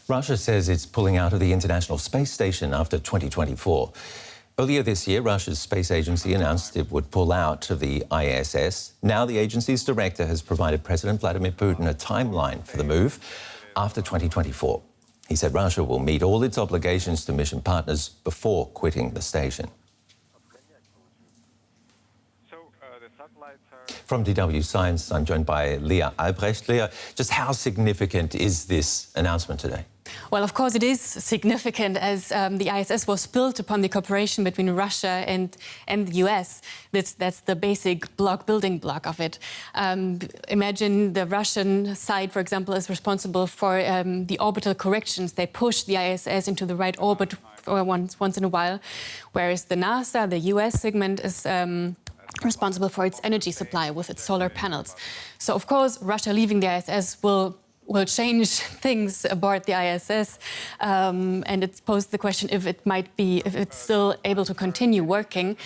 Russia says it's pulling out of the International Space Station after 2024. Earlier this year, Russia's space agency announced it would pull out of the ISS. Now the agency's director has provided President Vladimir Putin a timeline for the move after 2024. He said Russia will meet all its obligations to mission partners before quitting the station. From DW Science, I'm joined by Leah Albrecht. Leah, just how significant is this announcement today? Well, of course, it is significant as the ISS was built upon the cooperation between Russia and the US. That's the basic building block of it. Imagine the Russian side, for example, is responsible for the orbital corrections. They push the ISS into the right orbit once in a while, whereas the NASA, the US segment, is responsible for its energy supply with its solar panels. So, of course, Russia leaving the ISS will change things aboard the ISS, and it's posed the question if it's still able to continue working.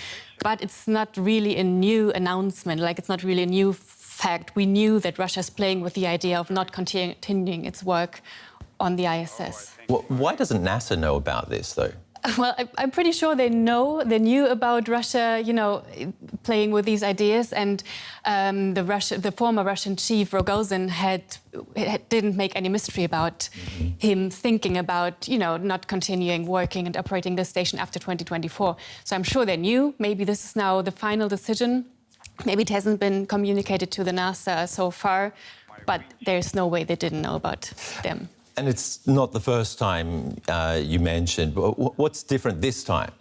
But it's not really a new announcement, it's not really a new fact. We knew that Russia's playing with the idea of not continuing its work on the ISS. Well, why doesn't NASA know about this, though? Well, I'm pretty sure they knew about Russia, playing with these ideas, and the former Russian chief Rogozin didn't make any mystery about him thinking about, not continuing working and operating the station after 2024. So I'm sure they knew. Maybe this is now the final decision. Maybe it hasn't been communicated to the NASA so far, but there's no way they didn't know about them. And it's not the first time you mentioned. What's different this time?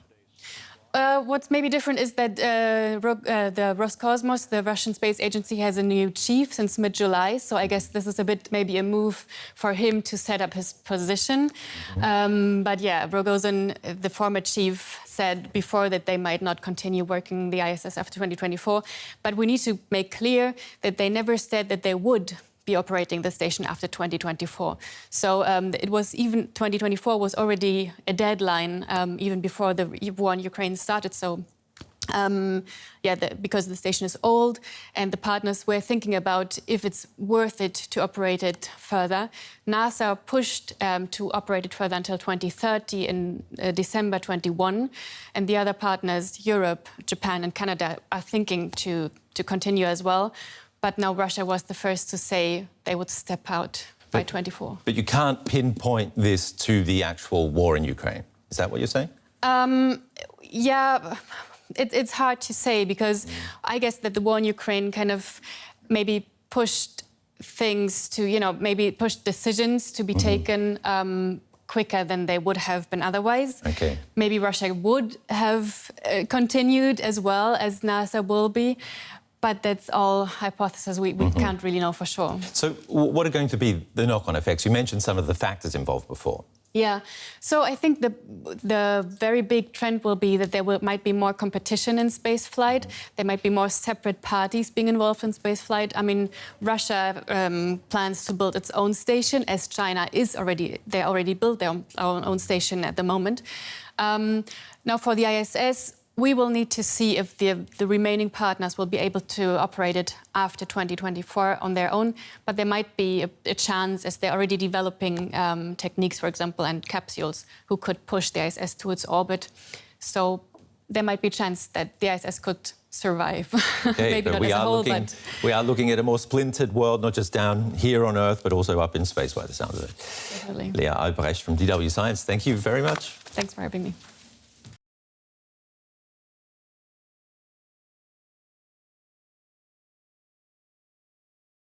What's maybe different is that the Roscosmos, the Russian space agency, has a new chief since mid-July. So I guess this is maybe a move for him to set up his position. But yeah, Rogozin, the former chief, said before that they might not continue working the ISS after 2024. But we need to make clear that they never said that they would be operating the station after 2024. So it was even 2024 was already a deadline even before the war in Ukraine started. So because the station is old and the partners were thinking about if it's worth it to operate it further. NASA pushed to operate it further until 2030 in December 21, and the other partners, Europe, Japan and Canada, are thinking to continue as well. But now Russia was the first to say they would step out by 24. But you can't pinpoint this to the actual war in Ukraine. Is that what you're saying? Yeah, it's hard to say because I guess that the war in Ukraine kind of maybe pushed things to, maybe pushed decisions to be taken quicker than they would have been otherwise. Okay. Maybe Russia would have continued as well as NASA will be. But that's all hypothesis. We can't really know for sure. So what are going to be the knock-on effects? You mentioned some of the factors involved before. Yeah. So I think the very big trend will be that there might be more competition in spaceflight. There might be more separate parties being involved in spaceflight. I mean, Russia plans to build its own station, as China they already built their own station at the moment. Now for the ISS, we will need to see if the remaining partners will be able to operate it after 2024 on their own. But there might be a chance, as they're already developing techniques, for example, and capsules, who could push the ISS to its orbit. So there might be a chance that the ISS could survive. Okay, maybe not as a whole, but we are looking at a more splintered world, not just down here on Earth, but also up in space, by the sound of it. Definitely. Leah Albrecht from DW Science, thank you very much. Thanks for having me.